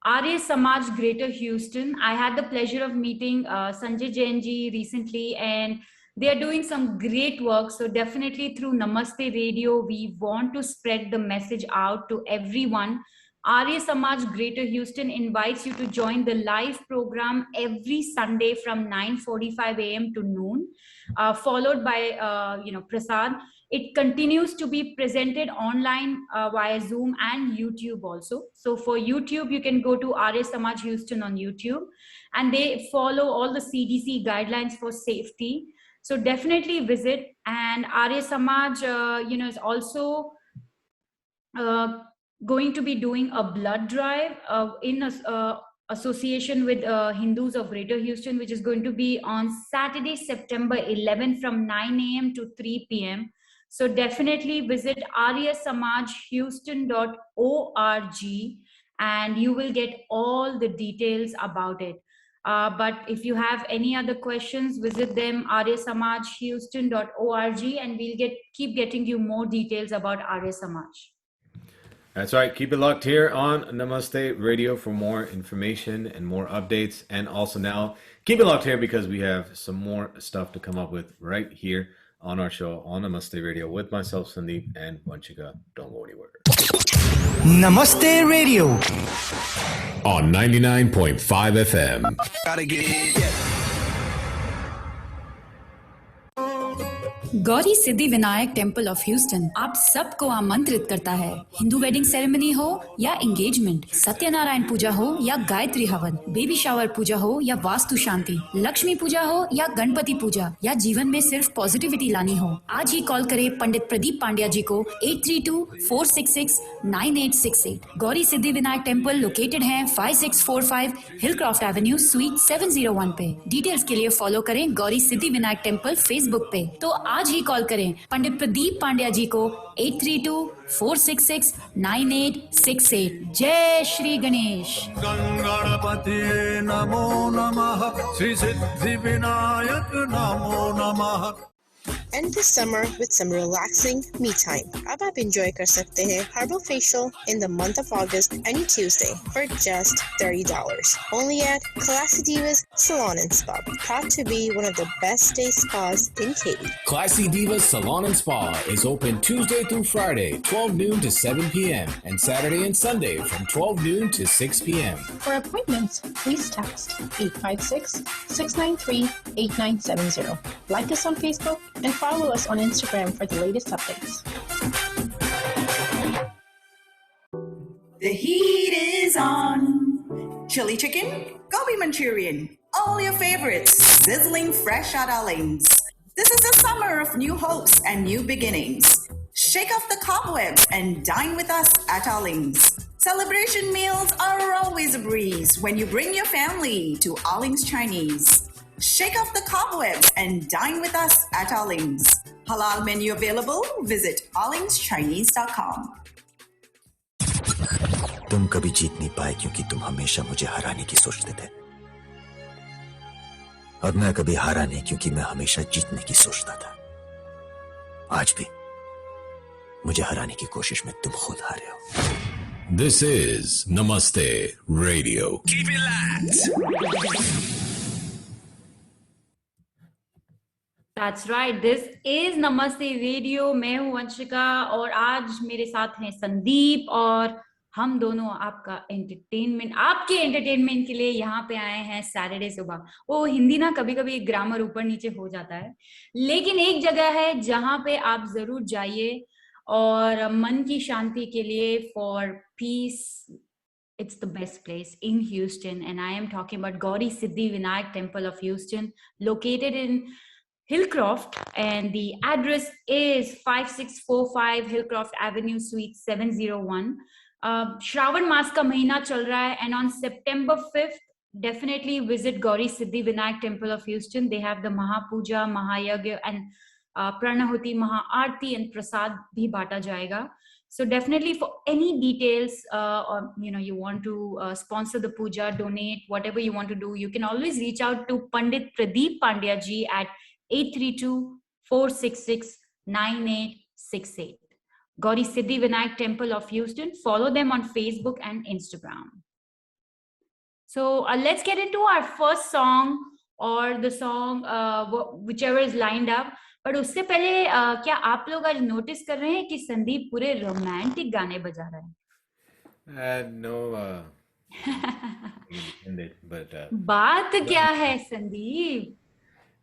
Speaker 9: Arya Samaj Greater Houston. I had the pleasure of meeting Sanjay Jain ji recently, and they are doing some great work. So definitely through Namaste Radio, we want to spread the message out to everyone. Arya Samaj Greater Houston invites you to join the live program every Sunday from 9:45 a.m. to noon, followed by Prasad. It continues to be presented online via Zoom and YouTube also. So for YouTube, you can go to Arya Samaj Houston on YouTube, and they follow all the CDC guidelines for safety. So definitely visit. And Arya Samaj, is also going to be doing a blood drive in association with Hindus of Greater Houston, which is going to be on Saturday, September 11 from 9 a.m. to 3 p.m. So definitely visit aryasamajhouston.org and you will get all the details about it. But if you have any other questions, visit them, aryasamajhouston.org, and we'll keep getting you more details about Arya Samaj.
Speaker 8: That's right. Keep it locked here on Namaste Radio for more information and more updates. And also now, keep it locked here because we have some more stuff to come up with right here on our show on Namaste Radio with myself, Sandeep, and Vanchika. Don't go anywhere.
Speaker 11: Namaste Radio
Speaker 1: on 99.5 FM.
Speaker 11: Gotta get
Speaker 3: Gauri Siddhi Vinayak temple of Houston आप सबको आमंत्रित करता है। Hindu wedding ceremony हो या engagement, Satyanarayan पूजा हो या गायत्री हवन, बेबी शावर पूजा हो या वास्तु शांति, लक्ष्मी पूजा हो या गणपति पूजा, या जीवन में सिर्फ पॉजिटिविटी लानी हो, आज ही कॉल करें पंडित प्रदीप पांड्या जी को 832-466-9868। गौरी सिद्धि विनायक टेम्पल लोकेटेड है 5645 हिलक्रॉफ्ट एवेन्यू स्वीट 701 पे। डिटेल्स के लिए फॉलो करें गौरी सिद्धि विनायक टेम्पल फेसबुक पे। तो आज ही कॉल करें पंडित प्रदीप पांड्या जी को 832-466-9868। जय श्री गणेश।
Speaker 13: गणपति नमो नमः, श्री सिद्धि विनायक नमो नमः।
Speaker 4: End the summer with some relaxing me time. अब आप enjoy कर सकते हैं herbal facial in the month of August any Tuesday for just $30. Only at Classy Divas Salon and Spa, proud to be one of the best day spas in Katy.
Speaker 1: Classy Divas Salon and Spa is open Tuesday through Friday, 12 noon to 7 p.m. and Saturday and Sunday from 12 noon to 6 p.m.
Speaker 5: For appointments, please text 856-693-8970. Like us on Facebook and follow us on Instagram for the latest updates.
Speaker 6: The heat is on. Chili chicken, gobi Manchurian, all your favorites, sizzling fresh out our lanes. This is the summer of new hopes and new beginnings. Shake off the cobwebs and dine with us at our lanes. Celebration meals are always a breeze when you bring your family to Arling's Chinese. Shake off the cobwebs and dine with us at Allings. Halal menu available. Visit allingschinese.com.
Speaker 14: तुम कभी जीत नहीं पाए क्योंकि तुम हमेशा मुझे हराने की सोचते थे और मैं कभी हारा नहीं क्योंकि मैं हमेशा जीतने की सोचता था। आज भी मुझे हराने की कोशिश में तुम खुद हारे हो।
Speaker 1: This is Namaste Radio. Keep it locked.
Speaker 9: That's right. This is Namaste Radio. मैं हूं वंशिका और आज मेरे साथ हैं संदीप और हम दोनों आपके एंटरटेनमेंट के लिए यहाँ पे आए हैं सैटरडे सुबह। वो हिंदी ना कभी कभी ग्रामर ऊपर नीचे हो जाता है, लेकिन एक जगह है जहाँ पे आप जरूर जाइए और मन की शांति के लिए, for piece, it's the best place in Houston, and I am talking about Gauri Siddhi Vinayak Temple of Houston, located in Hillcroft, and the address is 5645 Hillcroft Avenue, Suite 701. Shravan Maas ka mahina chal raha hai, and on September 5th, definitely visit Gauri Siddhi Vinayak Temple of Houston. They have the Mahapuja, Mahayagya, and Pranahuti, Mahaarti, and Prasad bhi baata jayega. So definitely, for any details, or you want to sponsor the puja, donate, whatever you want to do, you can always reach out to Pandit Pradeep Pandya ji at 832-466-9868. Gauri Siddhi Vinayak Temple of Houston. Follow them on Facebook and Instagram. So let's get into our first song, or the song whichever is lined up. पर उससे पहले क्या आप लोग आज notice कर रहे हैं कि संदीप पूरे रोमांटिक गाने बजा रहा है?
Speaker 8: No, but
Speaker 9: बात क्या है Sandeep?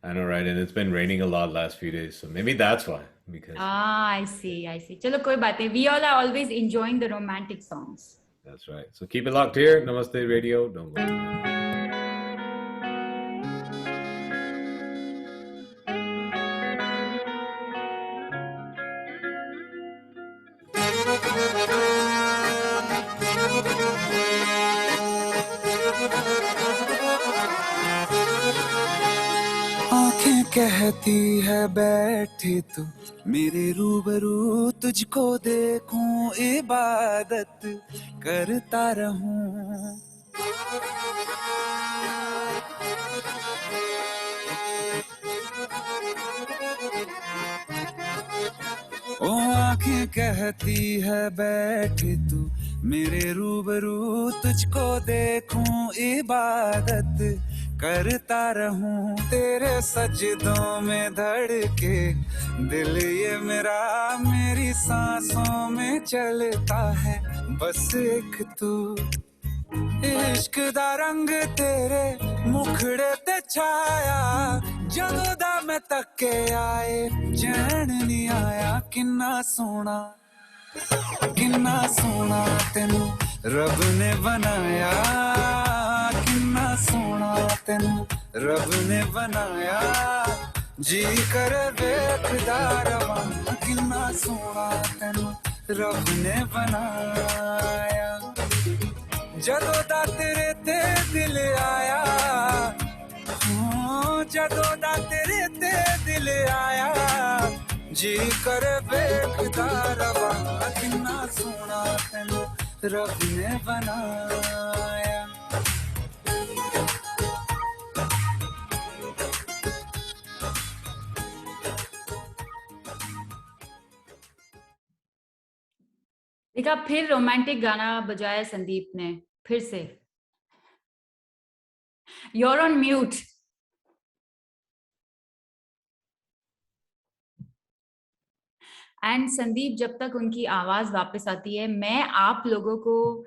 Speaker 8: I know, right? And it's been raining a lot last few days, so maybe that's why. Because
Speaker 9: I see. चलो कोई बात नहीं. We all are always enjoying the romantic songs.
Speaker 8: That's right. So keep it locked here, Namaste Radio. Don't go.
Speaker 11: कहती है बैठे तू मेरे रूबरू, तुझको देखूं इबादत करता रहूं। ओ आंखें कहती है बैठे तू मेरे रूबरू, तुझको देखूं इबादत करता रहूं। तेरे सजदों में धड़के दिल ये मेरा, मेरी सांसों में चलता है बस एक तू। इश्क दा रंग तेरे मुखड़े ते छाया, जदों दा मैं तके आए चैन नहीं आया। किन्ना सोना तेनू रब ने बनाया, किन्ना सोना तेनू रब ने बनाया। जी कर वेखदा रवां, किन्ना सोना तेनू रब ने बनाया। जदों दा तेरे ते दिल आया, जदों दा तेरे ते दिल आया। जी कर वेखदा रवां, किन्ना सोना तेनू रब ने बनाया।
Speaker 9: देखा, फिर रोमांटिक गाना बजाया संदीप ने फिर से। You're on mute. And Sandeep, जब तक उनकी आवाज वापस आती है, मैं आप लोगों को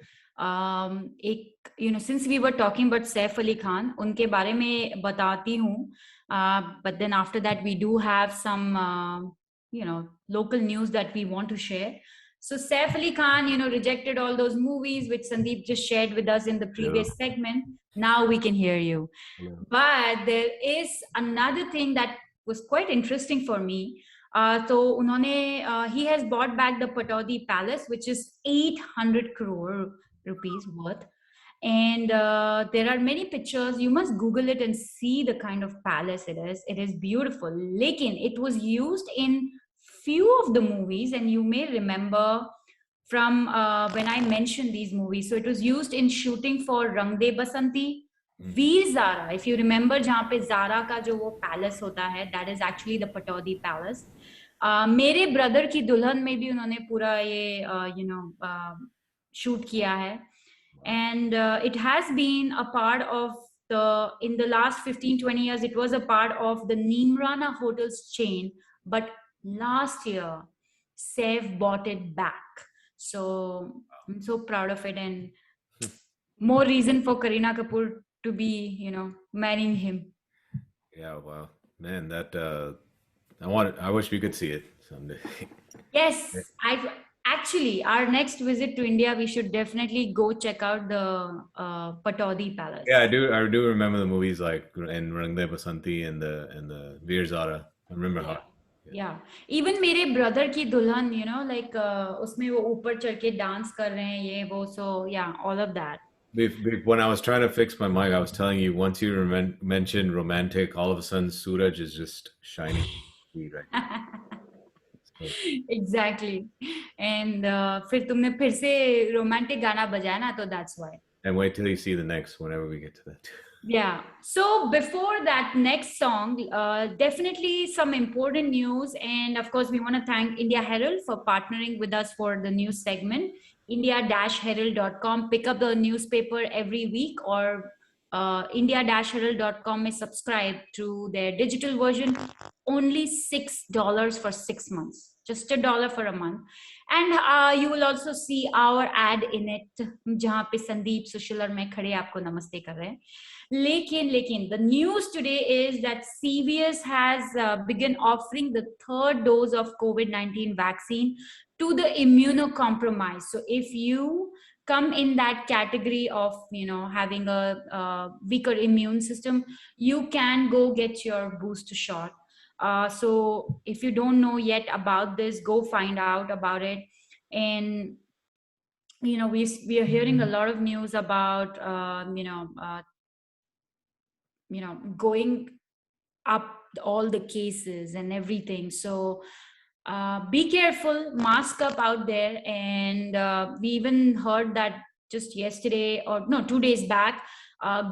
Speaker 9: एक since we were talking about Saif Ali Khan, उनके बारे में बताती हूँ। But then after that we do have some local news that we want to share. So Saif Ali Khan, rejected all those movies which Sandeep just shared with us in the previous segment. Now we can hear you. Yeah. But there is another thing that was quite interesting for me. So he has bought back the Pataudi Palace, which is 800 crore rupees worth. And there are many pictures. You must Google it and see the kind of palace it is. It is beautiful. Lekin, it was used in few of the movies, and you may remember from when I mentioned these movies. So it was used in shooting for Rang De Basanti, Veer Zara. If you remember, जहाँ पे Zara का जो वो palace होता है, that is actually the Pataudi Palace. मेरे brother की दुल्हन में भी उन्होंने पूरा ये शूट किया है. And it has been a part of in the last 15-20 years, it was a part of the Nimrana Hotels chain, but last year Sev bought it back. So I'm so proud of it, and more reason for Kareena Kapoor to be, marrying him.
Speaker 8: Yeah, wow, man, that I wish we could see it someday.
Speaker 9: Yes, Actually, our next visit to India, we should definitely go check out the Pataudi Palace.
Speaker 8: Yeah, I do remember the movies like in Rang De Basanti and the Veer Zara. I remember how.
Speaker 9: Yeah. Even मेरे brother की दुल्हन, like उसमें वो ऊपर चढ़ के dance कर रहे हैं ये वो, so yeah, all of that.
Speaker 8: When I was trying to fix my mic, I was telling you, once you mentioned romantic, all of a sudden Suraj is just shining right now.
Speaker 9: Exactly. And फिर तुमने फिर से romantic गाना बजाया ना, तो that's why.
Speaker 8: And wait till you see the next, whenever we get to that.
Speaker 9: Yeah. So before that next song, definitely some important news. And of course, we want to thank India Herald for partnering with us for the news segment. India-herald.com. Pick up the newspaper every week, or India-herald.com is subscribe to their digital version. Only $6 for 6 months. Just $1 for a month. And you will also see our ad in it, जहाँ पे संदीप सुशील और मैं खड़े आपको नमस्ते कर रहे हैं. लेकिन the news today is that CVS has begun offering the third dose of COVID-19 vaccine to the immunocompromised. So if you come in that category of having a weaker immune system, you can go get your booster shot. So if you don't know yet about this, go find out about it. And we are hearing a lot of news about going up all the cases and everything. So be careful, mask up out there. And we even heard that just yesterday, or no, 2 days back,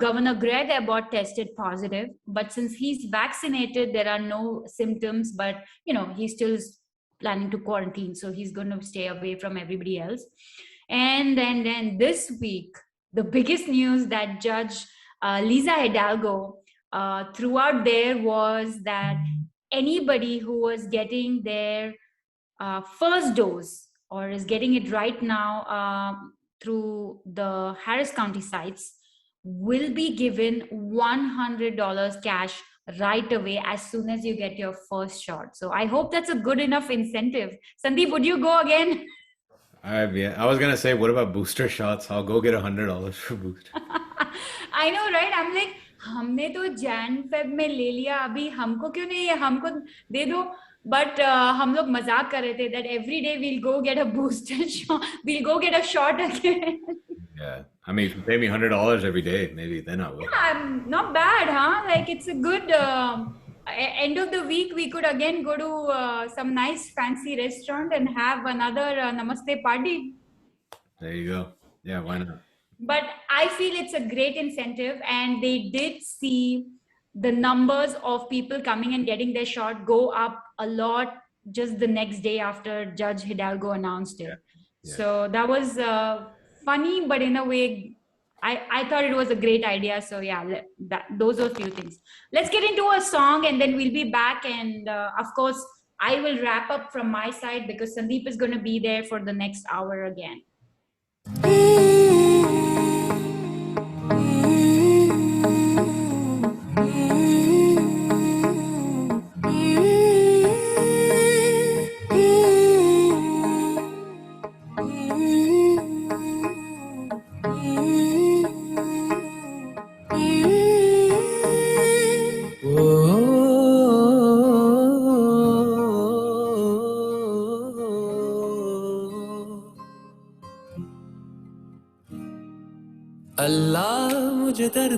Speaker 9: Governor Greg Abbott tested positive, but since he's vaccinated, there are no symptoms, but he's still planning to quarantine, so he's going to stay away from everybody else. And then this week, the biggest news that Judge Lisa Hidalgo threw out there was that anybody who was getting their first dose or is getting it right now through the Harris County sites will be given $100 cash right away as soon as you get your first shot. So I hope that's a good enough incentive. Sandeep, would you go again?
Speaker 8: I was gonna say, what about booster shots? I'll go get $100 for booster.
Speaker 9: I know, right? I'm like, हमने तो Jan Feb में ले लिया, अभी हमको क्यों नहीं है, हमको दे दो. But हम लोग मजाक कर रहे थे that every day we'll go get a booster shot, we'll go get a shot again.
Speaker 8: Yeah, I mean, if you pay me $100 every day, maybe then I will.
Speaker 9: Yeah, not bad, huh? Like, it's a good end of the week. We could again go to some nice fancy restaurant and have another Namaste party.
Speaker 8: There you go. Yeah, why not?
Speaker 9: But I feel it's a great incentive, and they did see the numbers of people coming and getting their shot go up a lot just the next day after Judge Hidalgo announced it. Yeah. So that was funny, but in a way, I thought it was a great idea. So yeah, those are a few things. Let's get into a song, and then we'll be back. And of course, I will wrap up from my side because Sandeep is going to be there for the next hour again.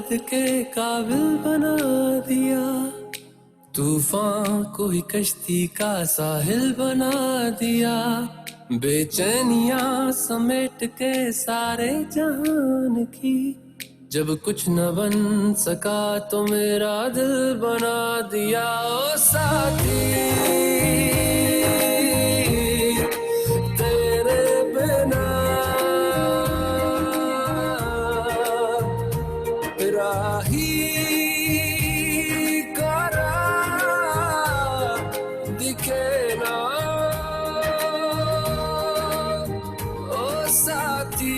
Speaker 2: दर्द के काबिल बना दिया, तूफान को ही कश्ती का साहिल बना दिया, बेचैनियां समेट के सारे जहान की, जब कुछ न बन सका तो मेरा दिल बना दिया। ओ साथी तेरे बिना राही करा दिखे ना, ओ साथी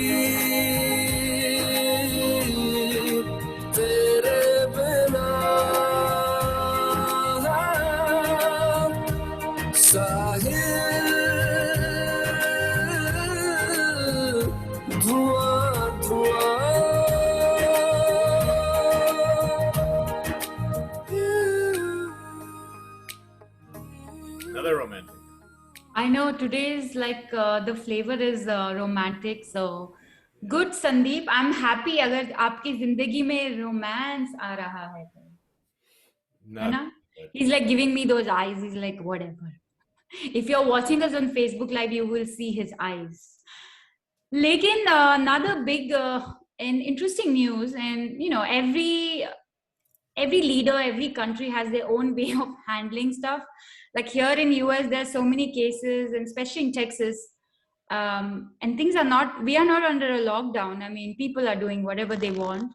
Speaker 2: तेरे बिना साहिल धुआं धुआं।
Speaker 8: Another romantic.
Speaker 9: I know today's like the flavor is romantic. So good, Sandeep. I'm happy अगर आपकी जिंदगी में romance आ रहा है तो, है ना? He's like giving me those eyes. He's like whatever. If you're watching us on Facebook Live, you will see his eyes. Lekin another big and interesting news, and you know every leader, every country has their own way of handling stuff. Like here in US, there's so many cases, and especially in Texas, and things are not. We are not under a lockdown. I mean, people are doing whatever they want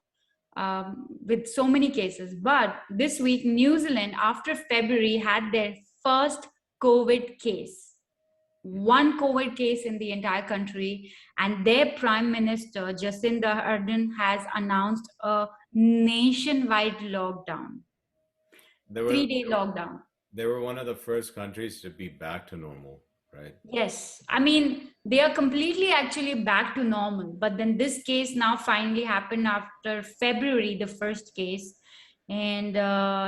Speaker 9: with so many cases. But this week, New Zealand, after February, had their first COVID case. One COVID case in the entire country, and their Prime Minister Jacinda Ardern has announced a nationwide lockdown. 3-day lockdown.
Speaker 8: They were one of the first countries to be back to normal, right?
Speaker 9: Yes. I mean, they are completely actually back to normal. But then this case now finally happened after February, the first case. And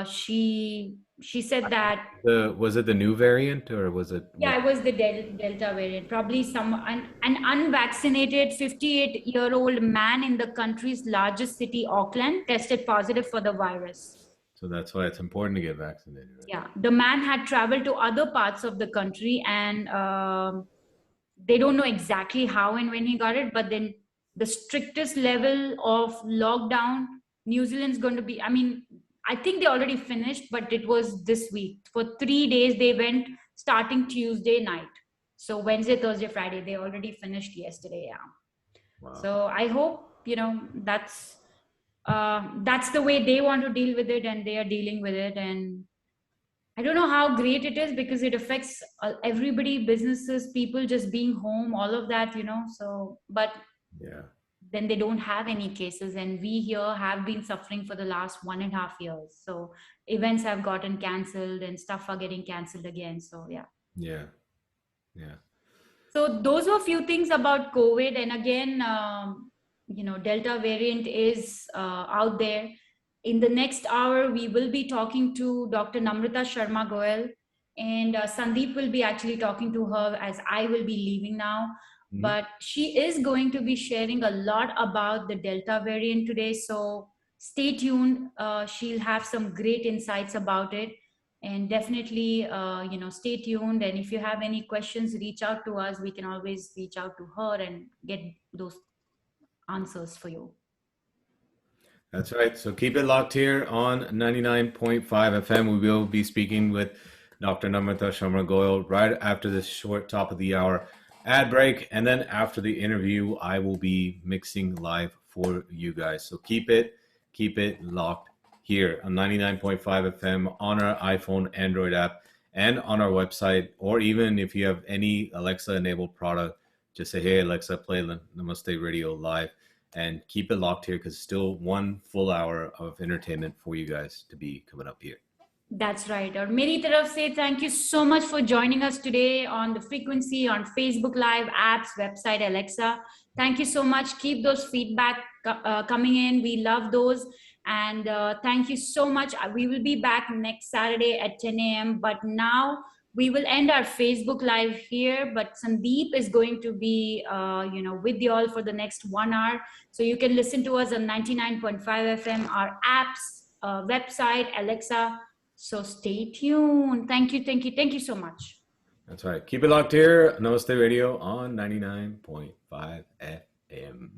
Speaker 9: she said that...
Speaker 8: Was it the new variant or was it...
Speaker 9: Yeah, it was the Delta variant. Probably an unvaccinated 58-year-old man in the country's largest city, Auckland, tested positive for the virus.
Speaker 8: So that's why it's important to get vaccinated. Right?
Speaker 9: Yeah, the man had traveled to other parts of the country, and they don't know exactly how and when he got it, but then the strictest level of lockdown, New Zealand's going to be, I mean, I think they already finished, but it was this week. For 3 days, they went starting Tuesday night. So Wednesday, Thursday, Friday, they already finished yesterday. Yeah. Wow. So I hope, you know, that's the way they want to deal with it, and they are dealing with it. And I don't know how great it is because it affects everybody, businesses, people just being home, all of that, you know. So, but
Speaker 8: yeah,
Speaker 9: then they don't have any cases, and we here have been suffering for the last 1.5 years. So events have gotten cancelled and stuff are getting cancelled again. So yeah. So those were a few things about COVID. And again, you know, Delta variant is out there. In the next hour, we will be talking to Dr. Namrata Sharma Goyal, and Sandeep will be actually talking to her as I will be leaving now. Mm-hmm. But she is going to be sharing a lot about the Delta variant today. So stay tuned. She'll have some great insights about it. And definitely, you know, stay tuned. And if you have any questions, reach out to us. We can always reach out to her and get those answers for you.
Speaker 8: That's right. So keep it locked here on 99.5 FM. We will be speaking with Dr. Namrata Sharma Goyal right after this short top of the hour ad break. And then after the interview, I will be mixing live for you guys. So keep it locked here on 99.5 FM on our iPhone, Android app, and on our website. Or even if you have any Alexa enabled product, just say, hey, Alexa, play Namaste Radio live. And keep it locked here because still 1 full hour of entertainment for you guys to be coming up here.
Speaker 9: That's right. Or meri taraf se thank you so much for joining us today on the frequency, on Facebook Live, apps, website, Alexa. Thank you so much. Keep those feedback coming in. We love those. And thank you so much. We will be back next Saturday at 10 a.m. But now we will end our Facebook Live here, but Sandeep is going to be, with you all for the next 1 hour. So you can listen to us on 99.5 FM, our apps, website, Alexa. So stay tuned. Thank you so much.
Speaker 8: That's right. Keep it locked here. Namaste Radio on 99.5 FM.